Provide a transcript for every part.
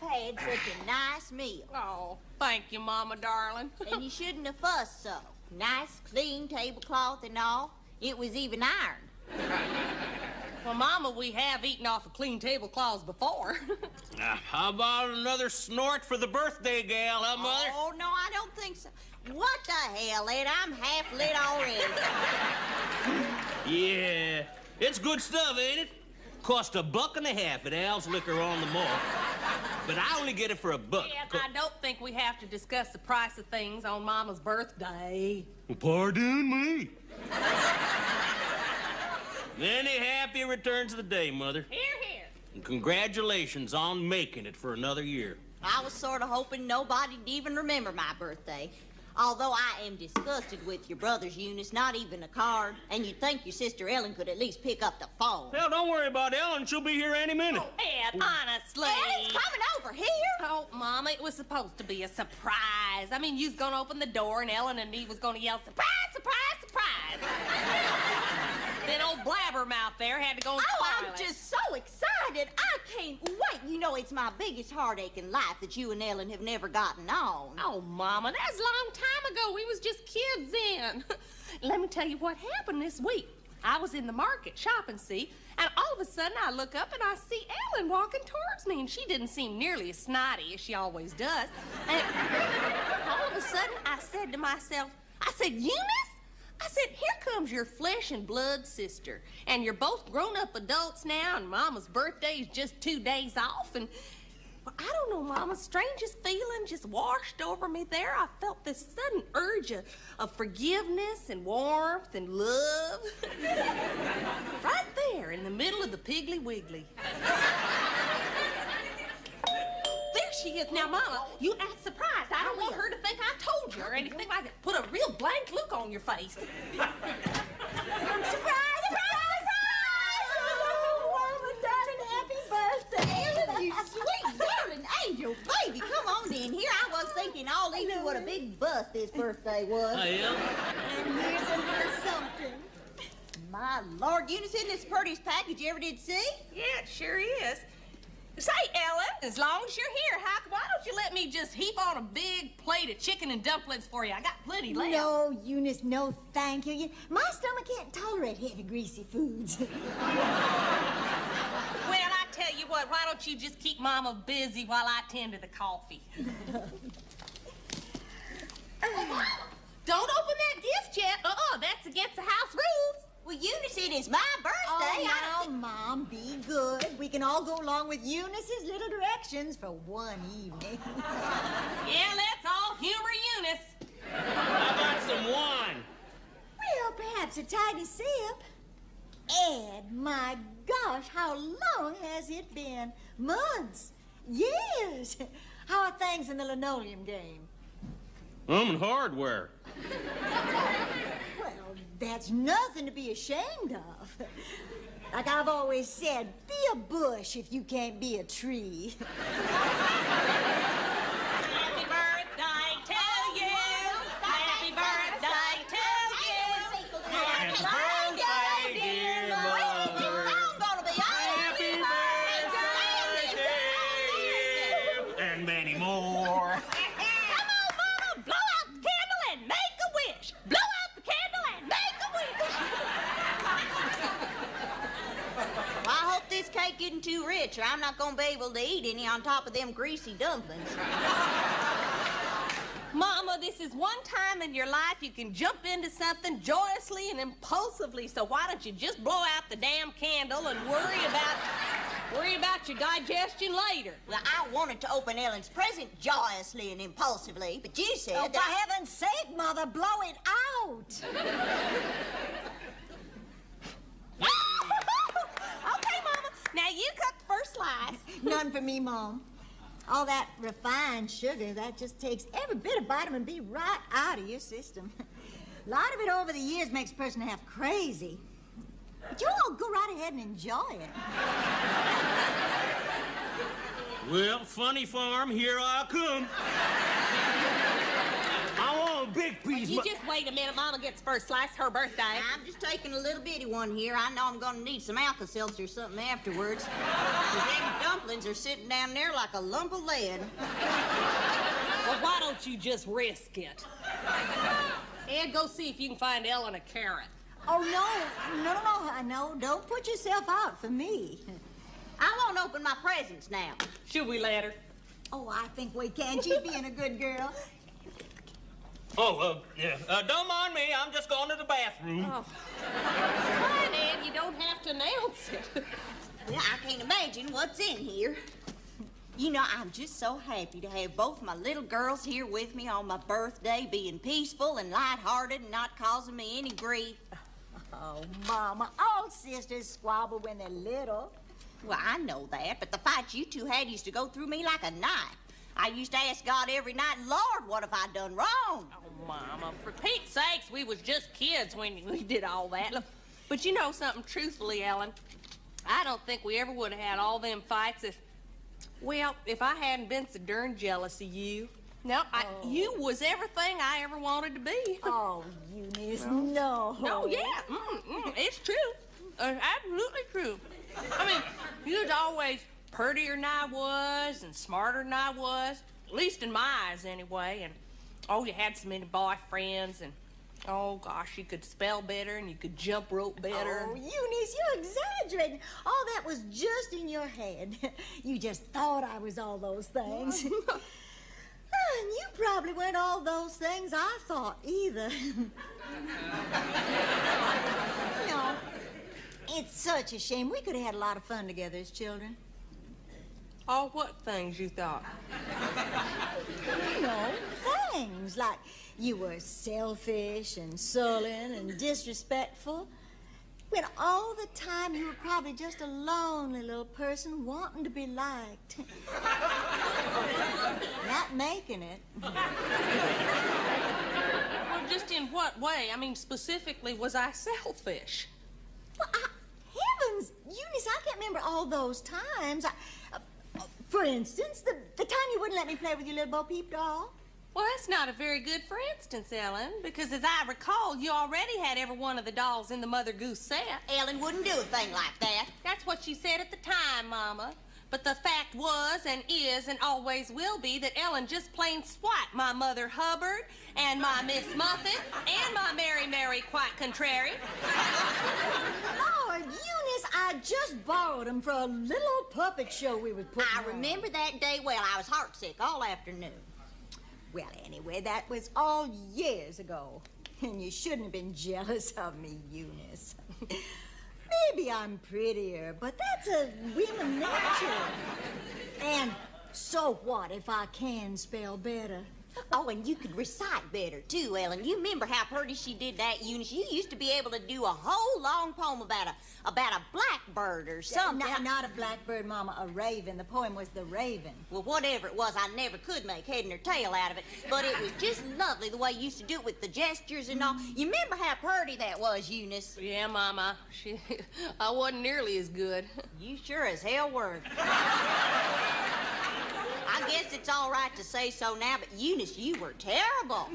I've had such a nice meal. Oh, thank you, Mama, darling. And you shouldn't have fussed so. Nice, clean tablecloth and all. It was even ironed. Well, Mama, we have eaten off of clean tablecloths before. How about another snort for the birthday gal, huh, Mother? Oh, no, I don't think so. What the hell, Ed? I'm half lit already. Yeah, it's good stuff, ain't it? Cost $1.50 at Al's Liquor on the Mall. But I only get it for $1. Yeah, I don't think we have to discuss the price of things on Mama's birthday. Well, pardon me. Many happy returns of the day, Mother. Here, here. And congratulations on making it for another year. I was sort of hoping nobody'd even remember my birthday. Although I am disgusted with your brothers, Eunice, not even a card. And you'd think your sister Ellen could at least pick up the phone. Well, don't worry about Ellen. She'll be here any minute. Oh, Ed, honestly. Ellen's coming over here. Oh, Mama, it was supposed to be a surprise. I mean, you was gonna open the door and Ellen and me was gonna yell, surprise, surprise, surprise. Then old Blabbermouth there had to go and Oh, spoil I'm it. just so excited. I can't wait. You know, it's my biggest heartache in life that you and Ellen have never gotten on. Oh, Mama, that's a long time ago. We was just kids then. Let me tell you what happened this week. I was in the market shopping, see, and all of a sudden I look up and I see Ellen walking towards me, and she didn't seem nearly as snotty as she always does. And all of a sudden I said to myself, I said, Eunice? I said, here comes your flesh and blood sister, and you're both grown-up adults now, and Mama's birthday is just 2 days off, and well, I don't know, Mama, strangest feeling just washed over me there. I felt this sudden urge of forgiveness and warmth and love. Right there in the middle of the Piggly Wiggly. There she is. Now, Mama, you act surprised. I don't want her to think I told you or anything like that. Put a real blank look on your face. Surprise! Surprise! Oh, Mama, darling, happy birthday. Ellen, you sweet, darling angel baby. Come on in here. I was thinking all evening what a big bust this birthday was. I am. And here's a little something. My Lord, Eunice, isn't this the prettiest package you ever did see? Yeah, it sure is. Say, Ellen, as long as you're here, why don't you let me just heap on a big plate of chicken and dumplings for you? I got plenty left. No, Eunice, no thank you. My stomach can't tolerate heavy, greasy foods. Well, I tell you what, why don't you just keep Mama busy while I tend to the coffee? Don't open that gift yet. That's against the house rules. Well, Eunice, it is my birthday. Oh, now, Mom, be good. We can all go along with Eunice's little directions for one evening. Yeah, let's all humor Eunice. How about some wine? Well, perhaps a tiny sip. Ed, my gosh, how long has it been? Months. Years. How are things in the linoleum game? I'm in hardware. Well, that's nothing to be ashamed of. Like I've always said, be a bush if you can't be a tree. Happy birthday to you. Happy birthday to you. Happy birthday, dear Mother. Happy birthday to you. And many more. Come on, Mama, blow out the candle and make a wish. Blow out the candle and make a wish. Well, I hope this cake isn't too rich, or I'm not going to be able to eat any on top of them greasy dumplings. Mama, this is one time in your life you can jump into something joyously and impulsively, so why don't you just blow out the damn candle and worry about your digestion later? Well, I wanted to open Ellen's present joyously and impulsively, but you said Oh, for that... heaven's sake, Mother, blow it out. Okay, Mama, now you cut the first slice. None for me, Mom. All that refined sugar, that just takes every bit of vitamin B right out of your system. A lot of it over the years makes a person half crazy. But you all go right ahead and enjoy it. Well, funny farm, here I come. I want a big piece. You just wait a minute. Mama gets first slice. Her birthday. I'm just taking a little bitty one here. I know I'm gonna need some Alka-Seltzer or something afterwards. Because them dumplings are sitting down there like a lump of lead. Well, why don't you just risk it? And go see if you can find Ellen a carrot. Oh, no, don't put yourself out for me. I won't open my presents now. Should we let her? Oh, I think we can. She's being a good girl. Oh, yeah. Don't mind me. I'm just going to the bathroom. Oh. Fine, Ed. You don't have to announce it. Well, I can't imagine what's in here. You know, I'm just so happy to have both my little girls here with me on my birthday, being peaceful and lighthearted and not causing me any grief. Oh, Mama, all sisters squabble when they're little. Well, I know that, but the fights you two had used to go through me like a knife. I used to ask God every night, Lord, what have I done wrong? Oh, Mama, for Pete's sakes, we was just kids when we did all that. Look, but you know something, truthfully, Ellen, I don't think we ever would have had all them fights if I hadn't been so darn jealous of you. No, you was everything I ever wanted to be. Oh, Eunice, no. No, yeah, it's true. Absolutely true. I mean, you was always prettier than I was and smarter than I was, at least in my eyes anyway. And, oh, you had so many boyfriends and, oh, gosh, you could spell better and you could jump rope better. Oh, Eunice, you're exaggerating. All that was just in your head. You just thought I was all those things. And you probably weren't all those things I thought either. No, it's such a shame. We could have had a lot of fun together as children. Oh, what things you thought? You know, things like you were selfish and sullen and disrespectful. When all the time you were probably just a lonely little person wanting to be liked. Not making it. Well, just in what way? I mean, specifically, was I selfish? Well, heavens, Eunice, I can't remember all those times. For instance, the time you wouldn't let me play with your little Bo Peep doll. Well, that's not a very good for instance, Ellen, because as I recall, you already had every one of the dolls in the Mother Goose set. Ellen wouldn't do a thing like that. That's what she said at the time, Mama. But the fact was and is and always will be that Ellen just plain swiped my Mother Hubbard and my Miss Muffet and my Mary Mary quite contrary. Lord, Eunice, I just borrowed them for a little puppet show we were putting I remember that day well. I was heartsick all afternoon. Well, anyway, that was all years ago. And you shouldn't have been jealous of me, Eunice. Maybe I'm prettier, but that's a woman nature. And so what if I can spell better? Oh, and you could recite better, too, Ellen. You remember how pretty she did that, Eunice? You used to be able to do a whole long poem about a blackbird or something. Not a blackbird, Mama, a raven. The poem was The Raven. Well, whatever it was, I never could make head nor tail out of it. But it was just lovely the way you used to do it with the gestures and all. You remember how pretty that was, Eunice? Yeah, Mama. I wasn't nearly as good. You sure as hell were. I guess it's all right to say so now, but Eunice, you were terrible.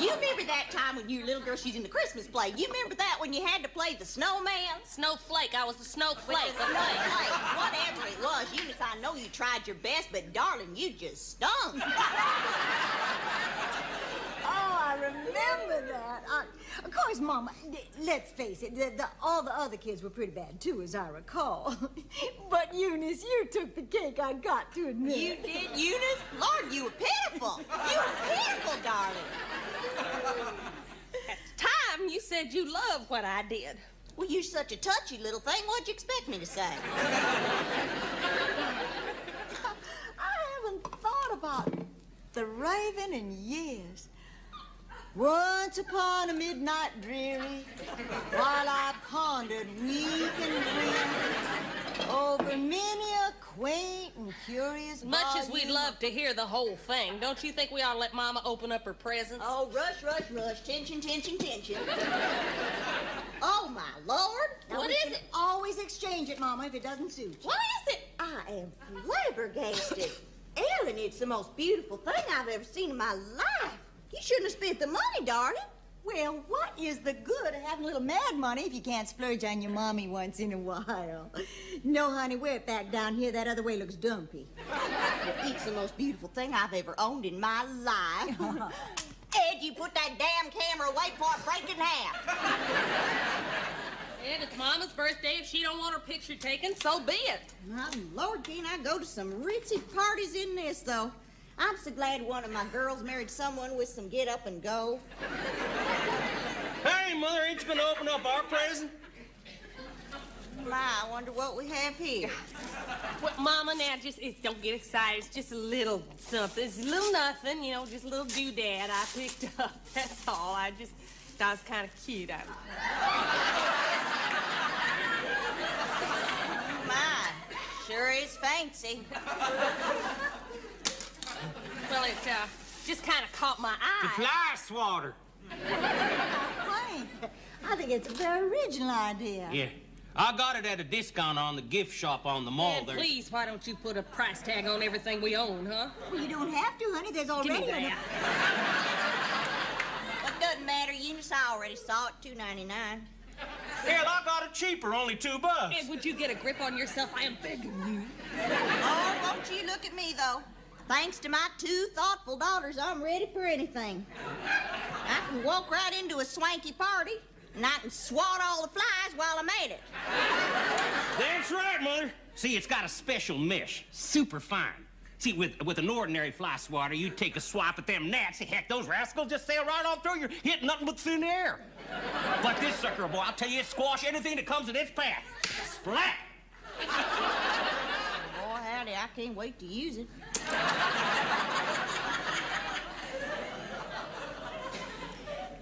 You remember that time when your little girl, she's in the Christmas play. You remember that when you had to play the snowman? Snowflake. I was the snowflake. Whatever it was, Eunice, I know you tried your best, but darling, you just stunk. Oh, I remember that. Of course, Mama, let's face it, all the other kids were pretty bad, too, as I recall. But, Eunice, you took the cake, I got to admit. You did, Eunice? Lord, you were pitiful. You were pitiful, darling. At the time, you said you loved what I did. Well, you're such a touchy little thing. What'd you expect me to say? I haven't thought about The Raven in years. Once upon a midnight dreary, while I pondered weak and weary over many a quaint and curious Much as we'd volume. love to hear the whole thing, don't you think we ought to let Mama open up her presents? Oh, rush, rush, rush. Tension, tension, tension. Oh, my Lord. Now, What we is can it? always exchange it, Mama, if it doesn't suit you. What is it? I am flabbergasted. Ellen, it's the most beautiful thing I've ever seen in my life. You shouldn't have spent the money, darling. Well, what is the good of having a little mad money if you can't splurge on your mommy once in a while? No, honey, wear it back down here. That other way looks dumpy. It's the most beautiful thing I've ever owned in my life. Ed, you put that damn camera away before I break it in half. Ed, it's Mama's birthday. If she don't want her picture taken, so be it. My Lord, can't I go to some ritzy parties in this, though? I'm so glad one of my girls married someone with some get up and go. Hey, Mother, ain't you gonna open up our present? My, I wonder what we have here. Well, Mama, now don't get excited. It's just a little something. It's a little nothing, you know, just a little doodad I picked up. That's all. I just thought it was kind of cute. My, sure is fancy. Well, it just kind of caught my The eye. fly swatter. Frank, I think it's a very original idea. Yeah. I got it at a discount on the gift shop on the mall Ed, there. please, why don't you put a price tag on everything we own, huh? Well, you don't have to, honey. There's Give already me that. It doesn't matter, Eunice. I already saw it, $2.99. Hell, I got it cheaper, only $2. Ed, would you get a grip on yourself? I am begging you. Oh, won't you look at me, though? Thanks to my 2 thoughtful daughters, I'm ready for anything. I can walk right into a swanky party, and I can swat all the flies while I'm at it. That's right, Mother. See, it's got a special mesh, super fine. See, with an ordinary fly swatter, you take a swipe at them gnats. Heck, those rascals just sail right on through. You're hitting nothing but thin air. But this sucker, boy, I'll tell you, it squash anything that comes in its path. Splat! Boy, howdy, I can't wait to use it.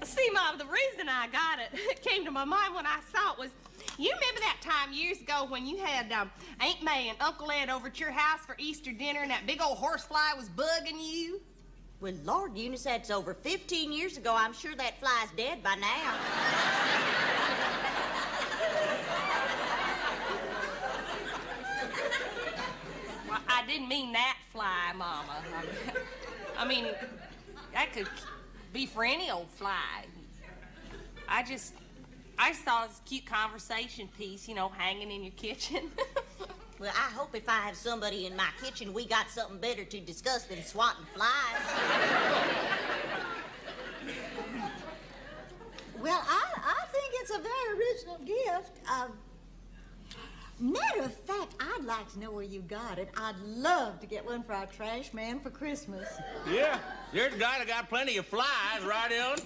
See, Mom, the reason I got it came to my mind when I saw it was, you remember that time years ago when you had Aunt May and Uncle Ed over at your house for Easter dinner and that big old horsefly was bugging you? Well, Lord, Eunice, that's over 15 years ago. I'm sure that fly's dead by now. Well, I didn't mean that fly, Mama. I mean, that could be for any old fly. I just thought it was a cute conversation piece, you know, hanging in your kitchen. Well, I hope if I have somebody in my kitchen, we got something better to discuss than swatting flies. Well, I think it's a very original gift. Matter of fact, I'd like to know where you got it. I'd love to get one for our trash man for Christmas. Yeah, there's a guy that got plenty of flies, right, Ellen?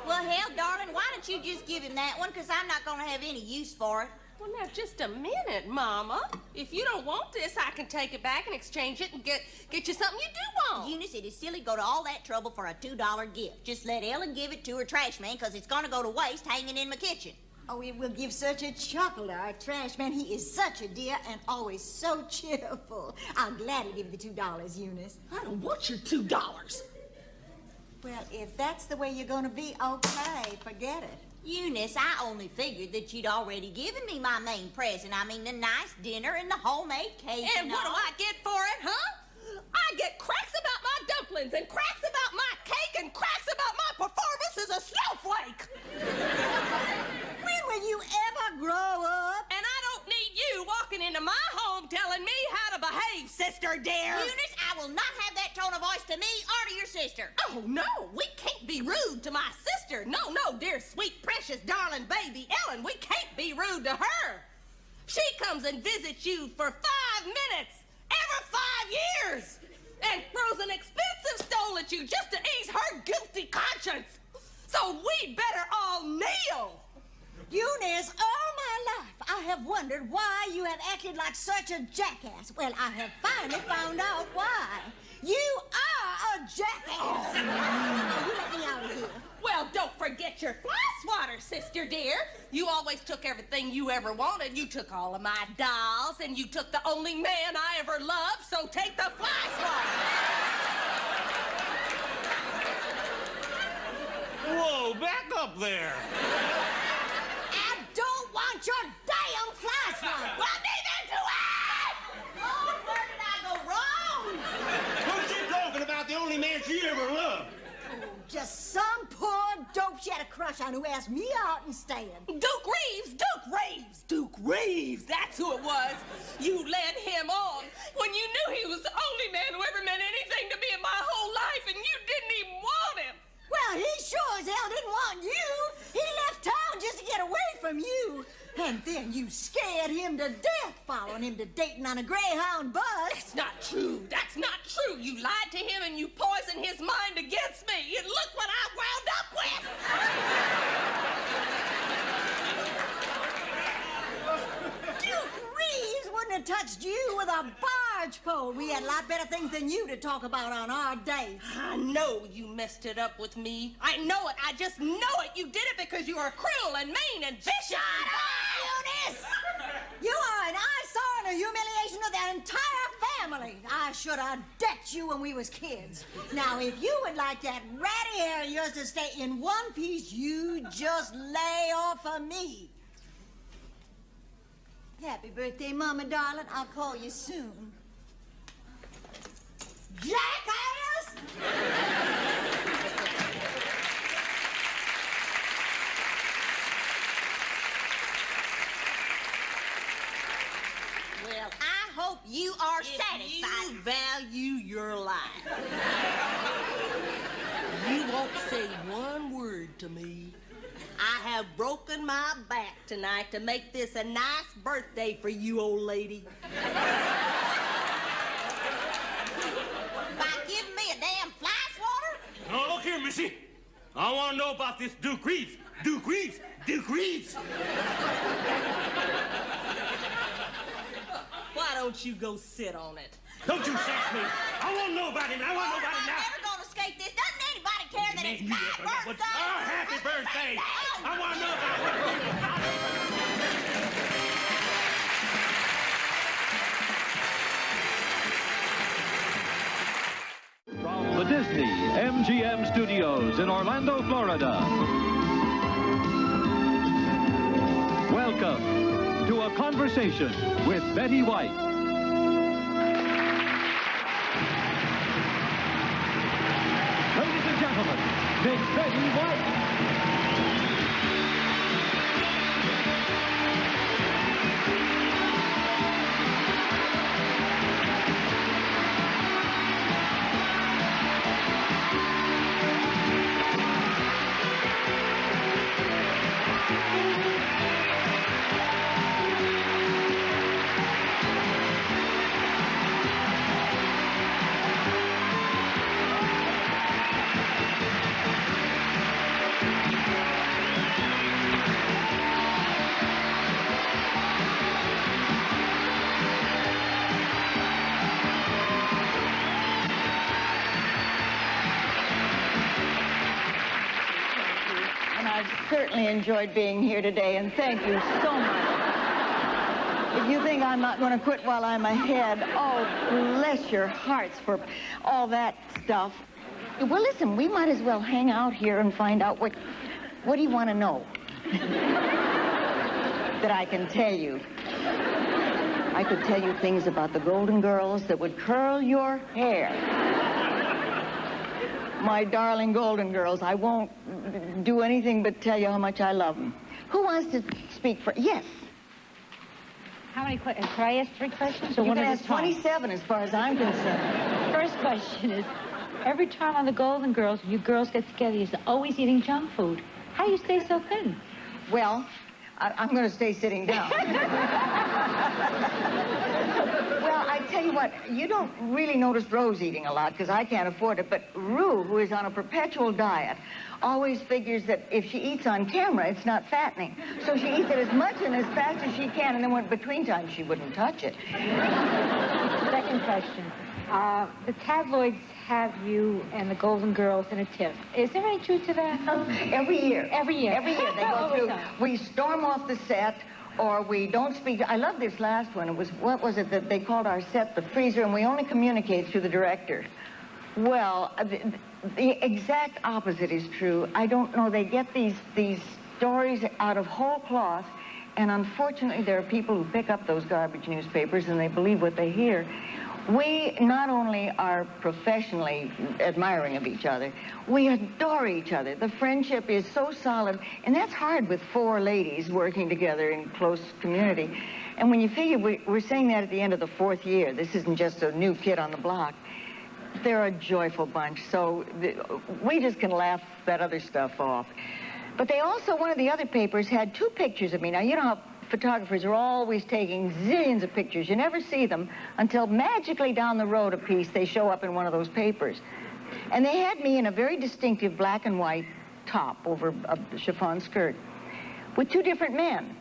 Well, hell, darling, why don't you just give him that one? Because I'm not going to have any use for it. Well, now, just a minute, Mama. If you don't want this, I can take it back and exchange it and get you something you do want. Eunice, it is silly to go to all that trouble for a $2 gift. Just let Ellen give it to her trash man, because it's going to go to waste hanging in my kitchen. Oh, it will give such a chuckle to our trash man. He is such a dear and always so cheerful. I'll gladly give you the $2, Eunice. I don't want your $2. Well, if that's the way you're going to be, okay, forget it. Eunice, I only figured that you'd already given me my main present. I mean, the nice dinner and the homemade cake. And what do I get for it, huh? I get cracks about my dumplings and cracks about my cake and cracks about my performance as a snowflake. When will you ever grow up? And I don't need you walking into my home telling me how to behave, sister dear. Eunice, I will not have that tone of voice to me or to your sister. Oh, no, we can't be rude to my sister. No, dear, sweet, precious, darling baby Ellen, we can't be rude to her. She comes and visits you for 5 minutes every 5 years and throws an expensive stole at you just to ease her guilty conscience. So we'd better all kneel. Eunice, all my life I have wondered why you have acted like such a jackass. Well, I have finally found out why. You are a jackass. Now, you let me out of here. Well, don't forget your fly swatter, sister dear. You always took everything you ever wanted. You took all of my dolls, and you took the only man I ever loved, so take the fly swatter. Whoa, back up there. I don't want your damn fly swatter. Well, neither do I! Oh, where did I go wrong? Just some poor dope she had a crush on who asked me out instead. Duke Reeves! Duke Reeves! Duke Reeves! That's who it was. You led him on when you knew he was the only man who ever meant anything to me in my whole life, and you didn't even want him. Well, he sure as hell didn't want you. He left town just to get away from you. And then you scared him to death, following him to Dayton on a Greyhound bus. That's not true. That's not true. You lied to him and you poisoned his mind against me. And look what I wound up with. Duke Reeves wouldn't have touched you with a barge pole. We had a lot better things than you to talk about on our dates. I know you messed it up with me. I know it. I just know it. You did it because you are cruel and mean and vicious. Shut up, Eunice! You are an eyesore and a humiliation of the entire family. I should have decked you when we was kids. Now, if you would like that ratty hair of yours to stay in one piece, you just lay off of me. Happy birthday, Mama, darling. I'll call you soon. Jackass! Well, I hope you are satisfied. If you value your life, you won't say one word to me. I have broken my back tonight to make this a nice birthday for you, old lady. By giving me a damn fly swatter? Now, look here, Missy. I want to know about this Duke Reeves. Duke Reeves! Duke Reeves! Why don't you go sit on it? Don't you sass me. I want to know about him. I want to know about him I'm now. never gonna escape this. Doesn't anybody care that it's my birthday? Oh, happy birthday! I want to know about it. From the Disney MGM Studios in Orlando, Florida. Welcome to A Conversation with Betty White. Ladies and gentlemen, Miss Betty White. Certainly enjoyed being here today, and thank you so much. If you think I'm not going to quit while I'm ahead, oh, bless your hearts for all that stuff. Well, listen, we might as well hang out here and find out what do you want to know? That I can tell you. I could tell you things about the Golden Girls that would curl your hair. My darling Golden Girls, I won't do anything but tell you how much I love them. Who wants to speak for... Yes. How many questions? Can I ask 3 questions? Or You one can at a ask time? 27 as far as I'm concerned. First question is, every time on the Golden Girls, you girls get together, you're always eating junk food. How do you stay so thin? Well, I'm going to stay sitting down. Well, I tell you what, you don't really notice Rose eating a lot because I can't afford it, but Rue, who is on a perpetual diet, always figures that if she eats on camera, it's not fattening. So she eats it as much and as fast as she can, and then when between times she wouldn't touch it. Second question. The tabloids have you and the Golden Girls in a tiff. Is there any truth to that? Every year. Every year. Every year they go All the through. time. We storm off the set, or we don't speak. I love this last one. It was, what was it that they called our set? The freezer, and we only communicate through the director. Well, the exact opposite is true. I don't know. They get these stories out of whole cloth, and unfortunately there are people who pick up those garbage newspapers and they believe what they hear. We not only are professionally admiring of each other, we adore each other. The friendship is so solid, and that's hard with 4 ladies working together in close community. And when you figure we're saying that at the end of the 4th year, this isn't just a new kid on the block. They're a joyful bunch, so we just can laugh that other stuff off. But they also, one of the other papers had 2 pictures of me. Now, you know how photographers are always taking zillions of pictures. You never see them until magically down the road a piece they show up in one of those papers. And they had me in a very distinctive black and white top over a chiffon skirt with 2 different men.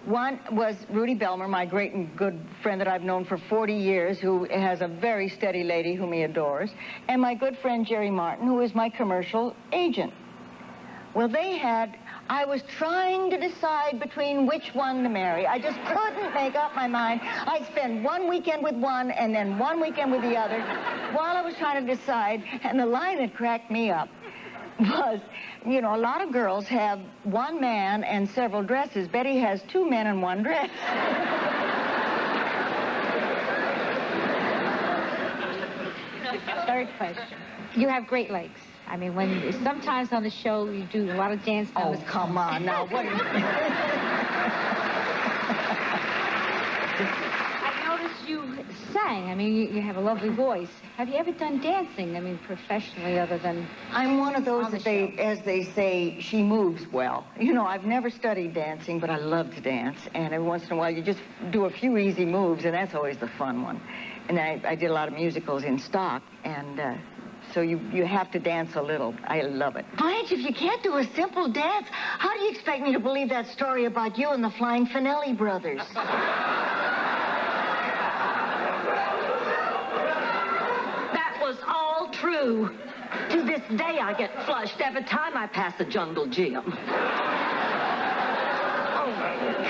One was Rudy Belmer, my great and good friend that I've known for 40 years, who has a very steady lady whom he adores, and my good friend Jerry Martin, who is my commercial agent. Well, I was trying to decide between which one to marry. I just couldn't make up my mind. I'd spend one weekend with one and then one weekend with the other while I was trying to decide, and the line that cracked me up was, you know, a lot of girls have one man and several dresses. Betty has 2 men and 1 dress. Third question. You have great legs. I mean, sometimes on the show you do a lot of dance numbers. Oh, come on now. What are you... I noticed you sang. I mean, you have a lovely voice. Have you ever done dancing? I mean, professionally, other than... I'm one of those on the that as they say, she moves well. You know, I've never studied dancing, but I love to dance. And every once in a while, you just do a few easy moves, and that's always the fun one. And I did a lot of musicals in stock, and so you have to dance a little. I love it. Blanche, if you can't do a simple dance, how do you expect me to believe that story about you and the Flying Finelli brothers? That was all true. To this day, I get flushed every time I pass the jungle gym.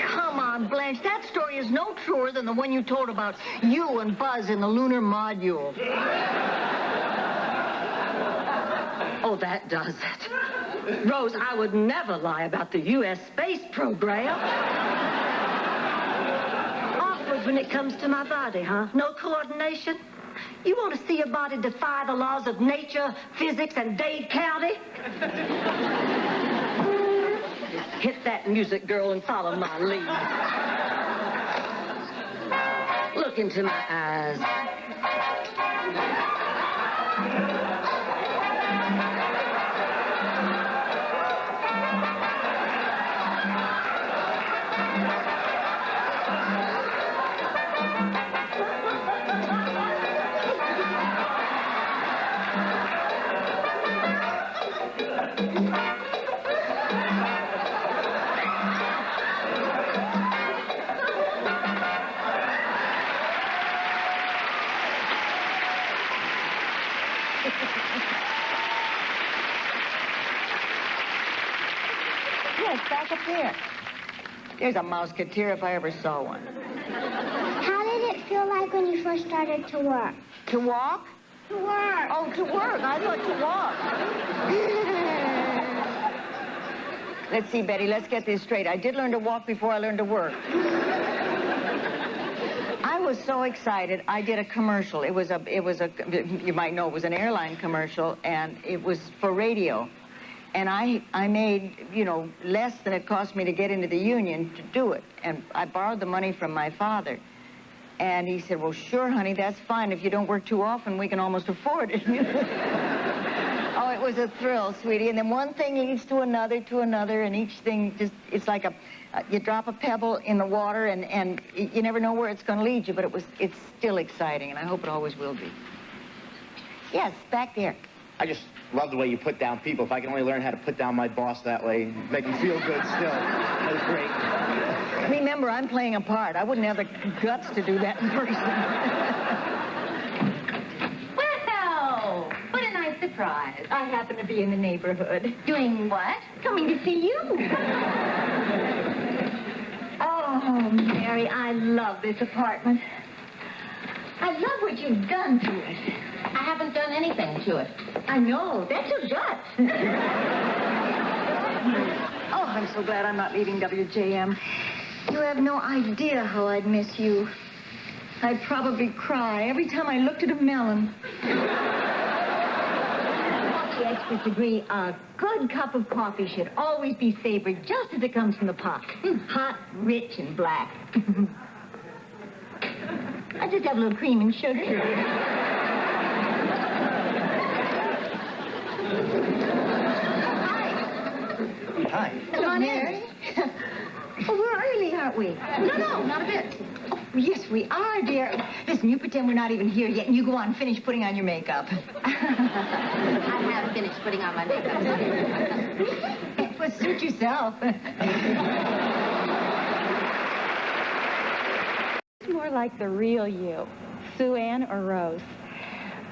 Come on, Blanche. That story is no truer than the one you told about you and Buzz in the lunar module. Oh, that does it. Rose, I would never lie about the U.S. space program. Awkward when it comes to my body, huh? No coordination? You want to see your body defy the laws of nature, physics, and Dade County? Just hit that music, girl, and follow my lead. Look into my eyes. Yes, back up there. There's a Mouseketeer if I ever saw one. How did it feel like when you first started to work? To walk? To work. Oh, to work. I thought to walk. Let's see, Betty, let's get this straight. I did learn to walk before I learned to work. I was so excited. I did a commercial. It was a, you might know, it was an airline commercial, and it was for radio. And I made, you know, less than it cost me to get into the union to do it. And I borrowed the money from my father. And he said, well, sure, honey, that's fine. If you don't work too often, we can almost afford it. Oh, it was a thrill, sweetie. And then one thing leads to another, and each thing just, it's like you drop a pebble in the water, and you never know where it's going to lead you, but it's still exciting, and I hope it always will be. Yes, back there. I just love the way you put down people. If I can only learn how to put down my boss that way, make him feel good still. That was great. Remember, I'm playing a part. I wouldn't have the guts to do that in person. Well, what a nice surprise. I happen to be in the neighborhood. Doing what? Coming to see you. Oh, Mary, I love this apartment. I love what you've done to it. I haven't done anything to it. I know. That's your gut. Oh, I'm so glad I'm not leaving WJM. You have no idea how I'd miss you. I'd probably cry every time I looked at a melon. The experts agree a good cup of coffee should always be savored just as it comes from the pot. Hot, rich, and black. I just have a little cream and sugar. Hi. Hello, Mary. Oh, we're early, aren't we? No, not a bit. Oh, yes, we are, dear. Listen, you pretend we're not even here yet, and you go on and finish putting on your makeup. I have finished putting on my makeup. Well, suit yourself. Who's more like the real you, Sue Ann or Rose?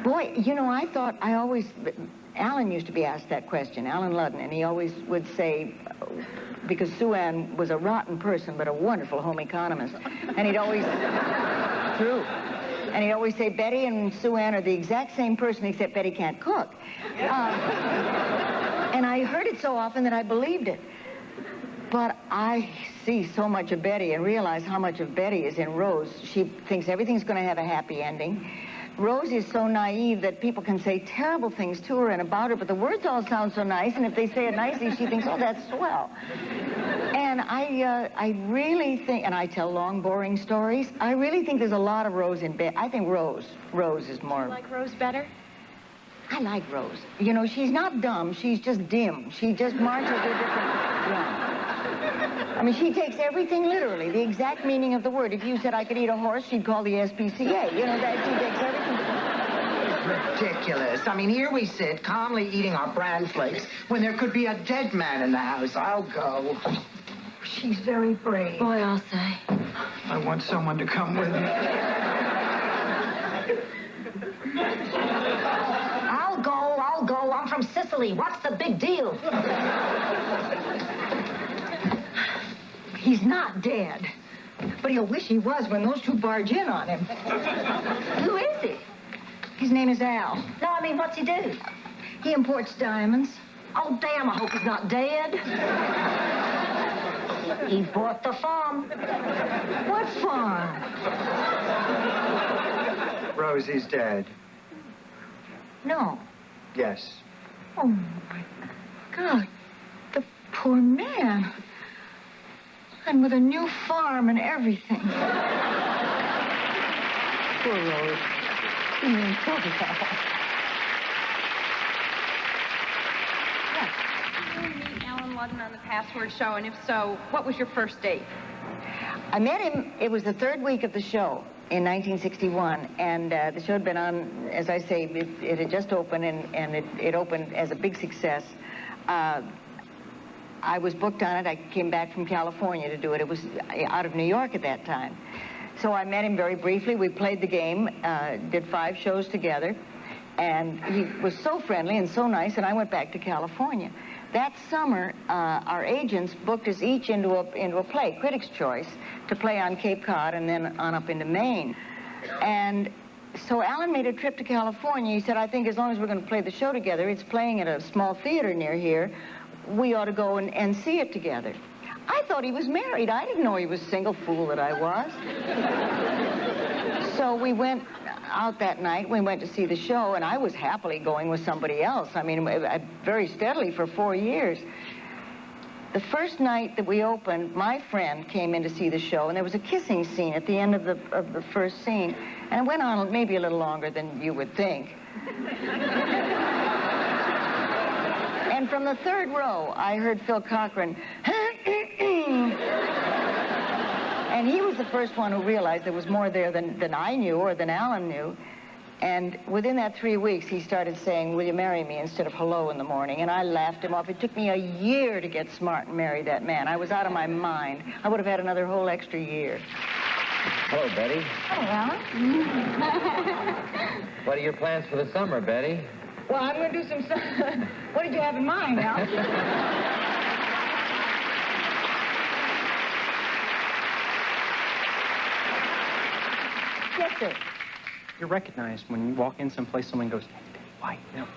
Boy, you know, Alan used to be asked that question, Alan Ludden, and he always would say, because Sue Ann was a rotten person, but a wonderful home economist, and he'd always, true, and he'd always say, Betty and Sue Ann are the exact same person, except Betty can't cook. And I heard it so often that I believed it. But I see so much of Betty and realize how much of Betty is in Rose. She thinks everything's going to have a happy ending. Rose is so naive that people can say terrible things to her and about her, but the words all sound so nice, and if they say it nicely, she thinks, oh, that's swell. And I really think, and I tell long, boring stories, I really think there's a lot of Rose in Betty. I think Rose is more... You like Rose better? I like Rose. You know, she's not dumb, she's just dim. She just marches a different drum. I mean, she takes everything literally, the exact meaning of the word. If you said I could eat a horse, she'd call the SPCA. You know, that she takes everything. Ridiculous. I mean, here we sit, calmly eating our bran flakes, when there could be a dead man in the house. I'll go. She's very brave. Boy, I'll say. I want someone to come with me. I'll go. I'm from Sicily. What's the big deal? He's not dead. But he'll wish he was when those two barge in on him. Who is he? His name is Al. No, I mean, what's he do? He imports diamonds. Oh, damn, I hope he's not dead. He bought the farm. What farm? Rosie's dead. No. Yes. Oh, my God. The poor man. And with a new farm and everything. Poor Rose. You mean poor girl. Did you meet Alan Ludden on the Password show? And if so, what was your first date? I met him, it was the third week of the show in 1961, and the show had been on, as I say, it had just opened, and it opened as a big success. I was booked on it. I came back from California to do it. It was out of New York at that time. So I met him very briefly. We played the game, did 5 shows together, and he was so friendly and so nice, and I went back to California. That summer, our agents booked us each into a play, Critics' Choice, to play on Cape Cod and then on up into Maine. And so Alan made a trip to California. He said, I think as long as we're going to play the show together, it's playing at a small theater near here, we ought to go and see it together. I thought he was married. I didn't know he was single, fool that I was. So we went out that night. We went to see the show, and I was happily going with somebody else. I mean, very steadily for 4 years. The first night that we opened, my friend came in to see the show, and there was a kissing scene at the end of the first scene. And it went on maybe a little longer than you would think. And from the third row, I heard Phil Cochran, and he was the first one who realized there was more there than I knew or than Alan knew. And within that 3 weeks, he started saying, will you marry me, instead of hello in the morning. And I laughed him off. It took me a year to get smart and marry that man. I was out of my mind. I would have had another whole extra year. Hello, Betty. Hello, Alan. What are your plans for the summer, Betty? Well, I'm going to do some... What did you have in mind, Al? Yes, sir. You're recognized when you walk in someplace, someone goes, hey, Betty White. You know,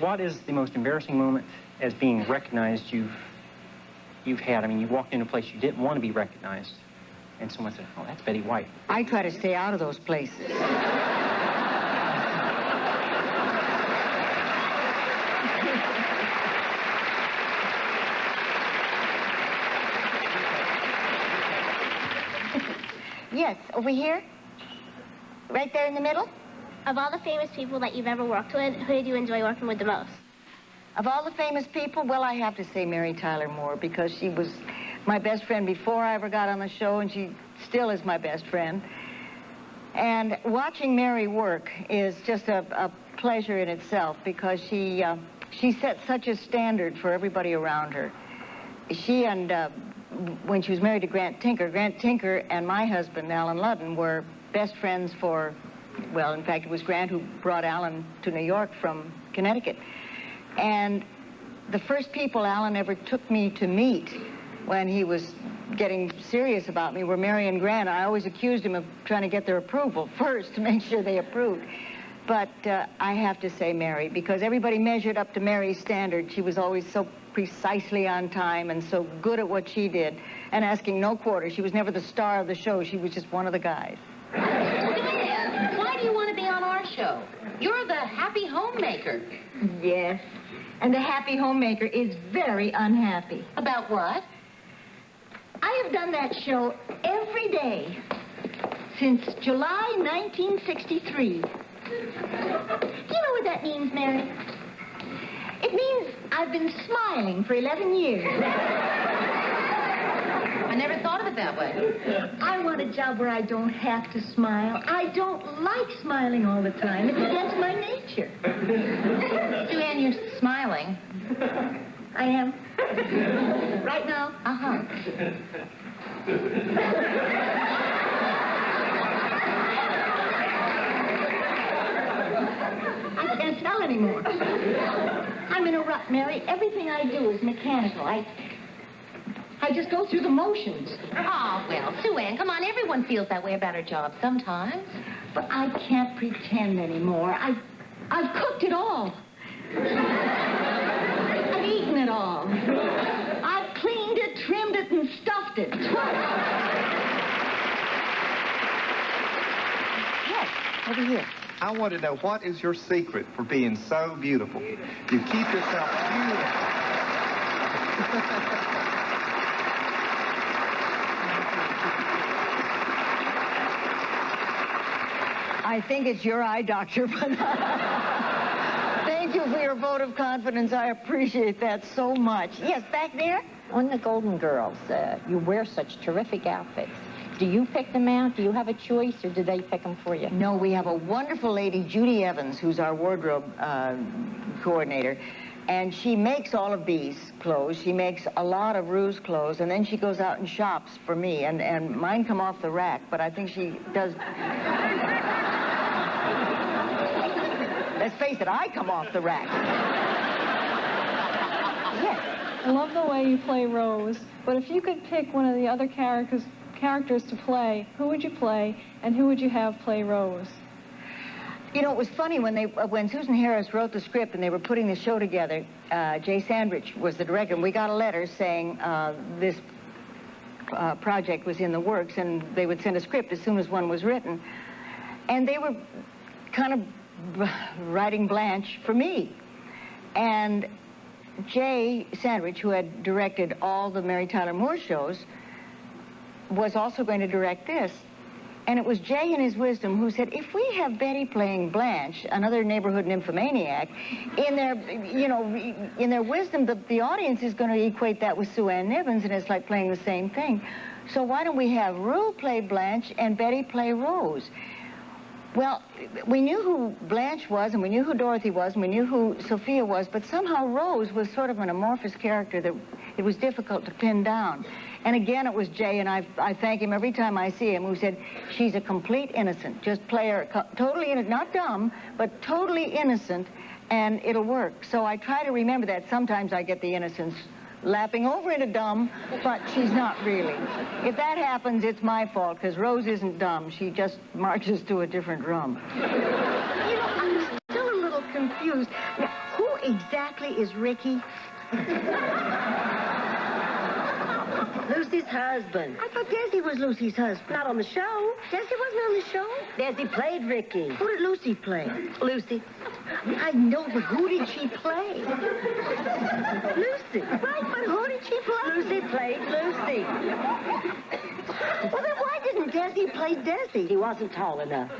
what is the most embarrassing moment as being recognized you've had? I mean, you walked into a place you didn't want to be recognized, and someone said, oh, that's Betty White. I try to stay out of those places. Yes, over here? Right there in the middle? Of all the famous people that you've ever worked with, who did you enjoy working with the most? Of all the famous people, well, I have to say Mary Tyler Moore, because she was my best friend before I ever got on the show, and she still is my best friend. And watching Mary work is just a pleasure in itself, because she set such a standard for everybody around her. She and when she was married to Grant Tinker and my husband, Alan Ludden, were best friends for, well, in fact, it was Grant who brought Alan to New York from Connecticut. And the first people Alan ever took me to meet when he was getting serious about me were Mary and Grant. I always accused him of trying to get their approval first to make sure they approved. But I have to say Mary, because everybody measured up to Mary's standard. She was always so precisely on time and so good at what she did, and asking no quarter. She was never the star of the show. She was just one of the guys. Why do you want to be on our show? You're the happy homemaker. Yes, and the happy homemaker is very unhappy. About what? I have done that show every day since July 1963. Do you know what that means, Mary? It means I've been smiling for 11 years. I never thought of it that way. I want a job where I don't have to smile. I don't like smiling all the time. It's against my nature. Sue Ann, you're smiling. I am. Right now? Uh-huh. I can't tell anymore. I'm in a rut, Mary. Everything I do is mechanical. I just go through the motions. Oh, well, Sue Ann, come on. Everyone feels that way about her job sometimes. But I can't pretend anymore. I've cooked it all. I've eaten it all. I've cleaned it, trimmed it, and stuffed it twice. Yes, over here. I want to know, what is your secret for being so beautiful? You keep yourself beautiful. I think it's your eye doctor, but thank you for your vote of confidence. I appreciate that so much. Yes, back there? On the Golden Girls, you wear such terrific outfits. Do you pick them out? Do you have a choice, or do they pick them for you? No, we have a wonderful lady, Judy Evans, who's our wardrobe coordinator. And she makes all of these clothes. She makes a lot of Rue's clothes, and then she goes out and shops for me. And mine come off the rack, but I think she does... Let's face it, I come off the rack. Yes. I love the way you play Rose, but if you could pick one of the other characters to play, who would you play, and who would you have play Rose? You know, it was funny when Susan Harris wrote the script and they were putting the show together. Jay Sandrich was the director, and we got a letter saying this project was in the works, and they would send a script as soon as one was written. And they were kind of writing Blanche for me. And Jay Sandrich, who had directed all the Mary Tyler Moore shows, was also going to direct this. And it was Jay in his wisdom who said, if we have Betty playing Blanche, another neighborhood nymphomaniac, in their wisdom, the audience is going to equate that with Sue Ann Nivens, and it's like playing the same thing. So why don't we have Rue play Blanche and Betty play Rose? Well, we knew who Blanche was, and we knew who Dorothy was, and we knew who Sophia was, but somehow Rose was sort of an amorphous character that it was difficult to pin down. And again, it was Jay, and I thank him every time I see him, who said, she's a complete innocent. Just play her totally innocent, not dumb, but totally innocent, and it'll work. So I try to remember that. Sometimes I get the innocence lapping over into dumb, but she's not really. If that happens, it's my fault, because Rose isn't dumb. She just marches to a different drum. You know, I'm still a little confused. Now, who exactly is Ricky? Lucy's husband. I thought Desi was Lucy's husband. Not on the show. Desi wasn't on the show? Desi played Ricky. Who did Lucy play? Lucy. I know, but who did she play? Lucy. Right, but who did she play? Lucy played Lucy. Well, then why didn't Desi play Desi? He wasn't tall enough.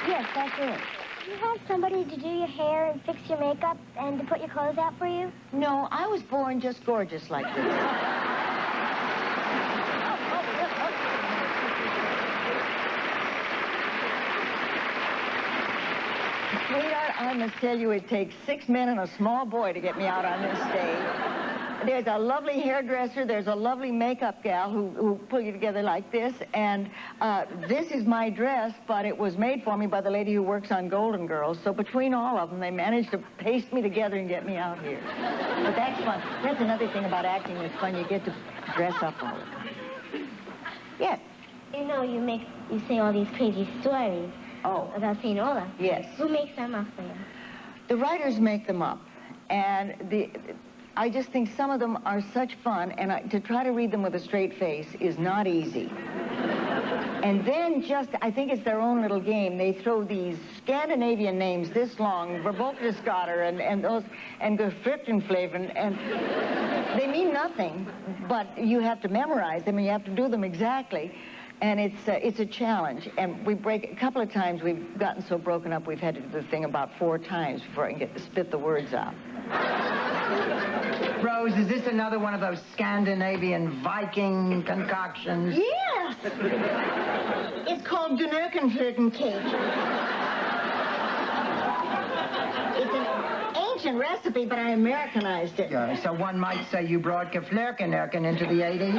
Yes, that's it. Do you have somebody to do your hair and fix your makeup and to put your clothes out for you? No, I was born just gorgeous like this. Sweetheart, I must tell you, it takes 6 men and a small boy to get me out on this stage. There's a lovely hairdresser, there's a lovely makeup gal who put you together like this, and this is my dress, but it was made for me by the lady who works on Golden Girls, so between all of them, they managed to paste me together and get me out here. But that's fun. That's another thing about acting that's fun. You get to dress up all the time. Yes. You know, you say all these crazy stories. Oh. About St. Olaf. Yes. Who makes them up for you? The writers make them up, and I just think some of them are such fun, and to try to read them with a straight face is not easy. And then I think it's their own little game. They throw these Scandinavian names this long, Verboltesgatter and those, and Gefriktenfleven, and they mean nothing, but you have to memorize them, and you have to do them exactly. And it's a challenge, and a couple of times we've gotten so broken up we've had to do the thing about 4 times before I can get to spit the words out. Rose, is this another one of those Scandinavian Viking concoctions? Yes! It's called Gnurkenflirtenkage. It's an ancient recipe, but I Americanized it. Yeah, so one might say you brought Geflerkenurken into the 80s?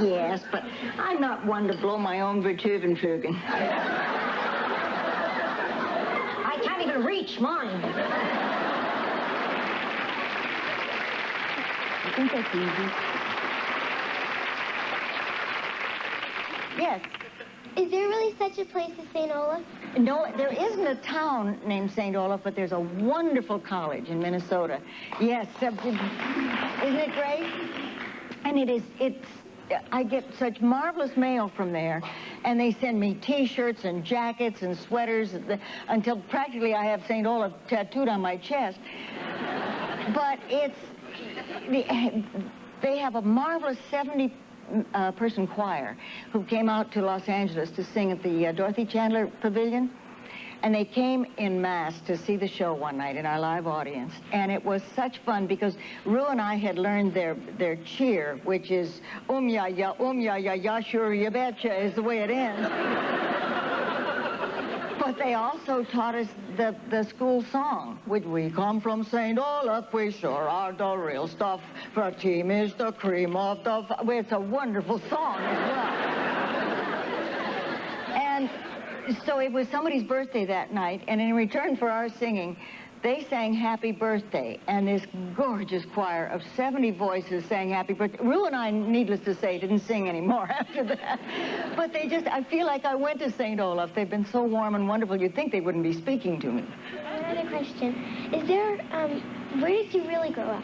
Yes, but I'm not one to blow my own Vertuvenflugen. I can't even reach mine. I think that's easy. Yes. Is there really such a place as St. Olaf? No, there isn't a town named St. Olaf, but there's a wonderful college in Minnesota. Yes, isn't it great? And I get such marvelous mail from there, and they send me T-shirts and jackets and sweaters until practically I have St. Olaf tattooed on my chest. But they have a marvelous 70-person choir who came out to Los Angeles to sing at the Dorothy Chandler Pavilion. And they came en masse to see the show one night in our live audience. And it was such fun because Rue and I had learned their cheer, which is ya, sure, you betcha, is the way it ends. But they also taught us the school song, which we come from St. Olaf, we sure are the real stuff. For our team is the cream of the... It's a wonderful song as well. And so it was somebody's birthday that night, and in return for our singing, they sang Happy Birthday, and this gorgeous choir of 70 voices sang Happy Birthday. Rue and I, needless to say, didn't sing anymore after that. But I feel like I went to St. Olaf. They've been so warm and wonderful, you'd think they wouldn't be speaking to me. Another question. Is there, where did you really grow up?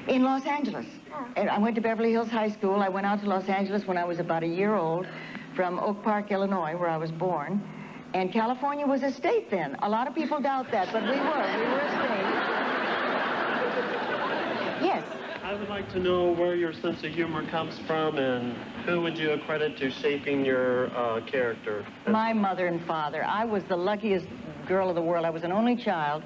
In Los Angeles. Oh. And I went to Beverly Hills High School. I went out to Los Angeles when I was about a year old from Oak Park, Illinois, where I was born. And California was a state then. A lot of people doubt that, but we were. We were a state. Yes. I would like to know where your sense of humor comes from and who would you accredit to shaping your character? My mother and father. I was the luckiest girl of the world. I was an only child.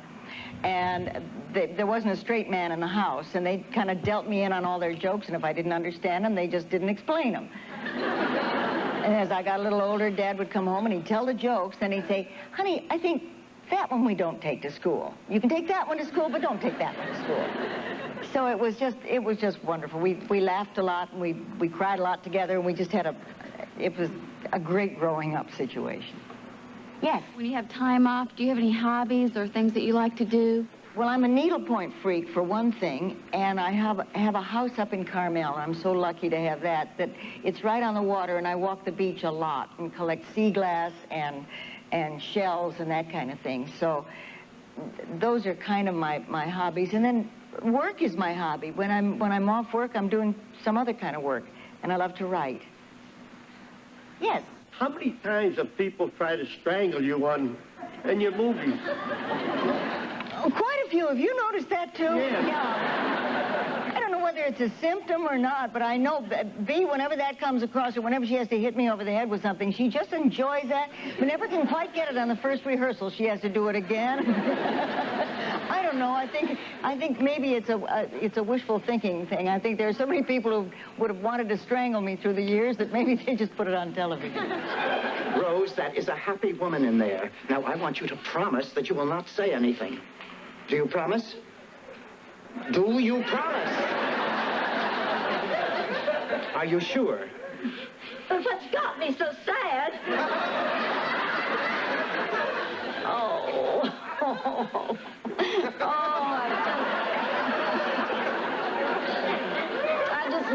And there wasn't a straight man in the house. And they kind of dealt me in on all their jokes. And if I didn't understand them, they just didn't explain them. And as I got a little older, Dad would come home and he'd tell the jokes, and he'd say, honey, I think that one we don't take to school. You can take that one to school, but don't take that one to school. So it was just wonderful. We laughed a lot, and we cried a lot together, and we just had it was a great growing up situation. Yes? When you have time off, do you have any hobbies or things that you like to do? Well, I'm a needlepoint freak, for one thing, and I have a house up in Carmel. I'm so lucky to have that it's right on the water, and I walk the beach a lot and collect sea glass and and shells and that kind of thing. So those are kind of my hobbies. And then work is my hobby. When I'm off work, I'm doing some other kind of work, and I love to write. Yes. How many times have people tried to strangle you in your movies? Oh, quite a few. Have you noticed that, too? Yeah. I don't know whether it's a symptom or not, but I know Bea, whenever that comes across her, whenever she has to hit me over the head with something, she just enjoys that, but never can quite get it on the first rehearsal. She has to do it again. I don't know. I think maybe it's a wishful thinking thing. I think there are so many people who would have wanted to strangle me through the years that maybe they just put it on television. Rose, that is a happy woman in there. Now, I want you to promise that you will not say anything. Do you promise? Do you promise? Are you sure? But what's got me so sad? I just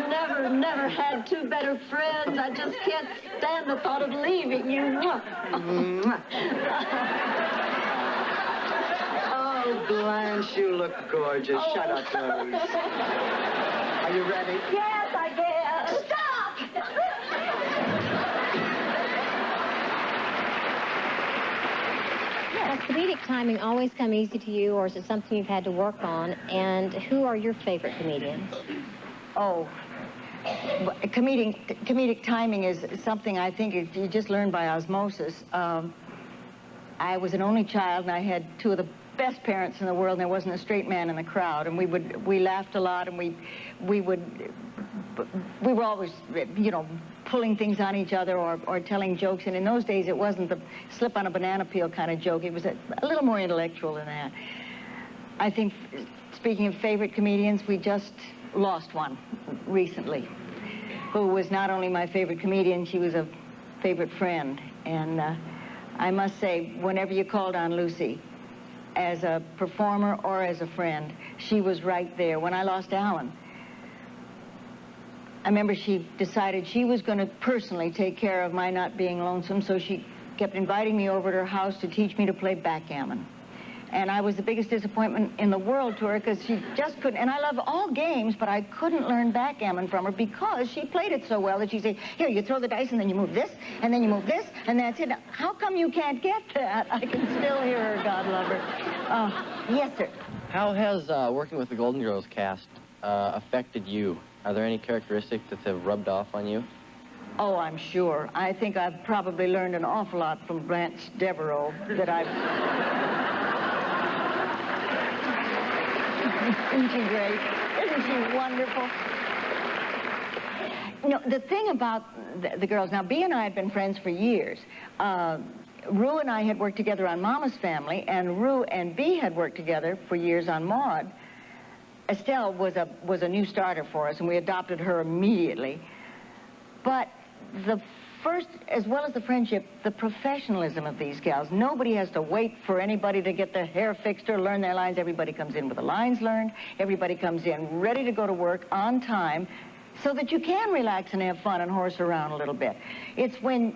never had two better friends. I just can't stand the thought of leaving you. Oh, Blanche, you look gorgeous. Oh. Shut up, Rose. Are you ready? Yes, I guess. Stop! Has comedic timing always come easy to you, or is it something you've had to work on? And who are your favorite comedians? Oh, comedic timing is something I think you just learn by osmosis. I was an only child, and I had two of the best parents in the world, and there wasn't a straight man in the crowd. And we laughed a lot, and we were always, you know, pulling things on each other or telling jokes. And in those days, it wasn't the slip on a banana peel kind of joke. It was a little more intellectual than that. I think, speaking of favorite comedians, we just lost one recently, who was not only my favorite comedian, she was a favorite friend. And I must say, whenever you called on Lucy, as a performer or as a friend, she was right there. When I lost Alan, I remember she decided she was going to personally take care of my not being lonesome, so she kept inviting me over to her house to teach me to play backgammon. And I was the biggest disappointment in the world to her because she just couldn't. And I love all games, but I couldn't learn backgammon from her because she played it so well that she'd say, here, you throw the dice, and then you move this, and then you move this, and that's it. Now, how come you can't get that? I can still hear her, God love her. Yes, sir. How has working with the Golden Girls cast affected you? Are there any characteristics that have rubbed off on you? Oh, I'm sure. I think I've probably learned an awful lot from Blanche Devereaux that I've... Isn't she great? Isn't she wonderful? You know, the thing about the girls, now, Bea and I had been friends for years. Rue and I had worked together on Mama's Family, and Rue and Bea had worked together for years on Maude. Estelle was a new starter for us, and we adopted her immediately. But the first, as well as the friendship, the professionalism of these gals. Nobody has to wait for anybody to get their hair fixed or learn their lines. Everybody comes in with the lines learned. Everybody comes in ready to go to work on time so that you can relax and have fun and horse around a little bit. It's when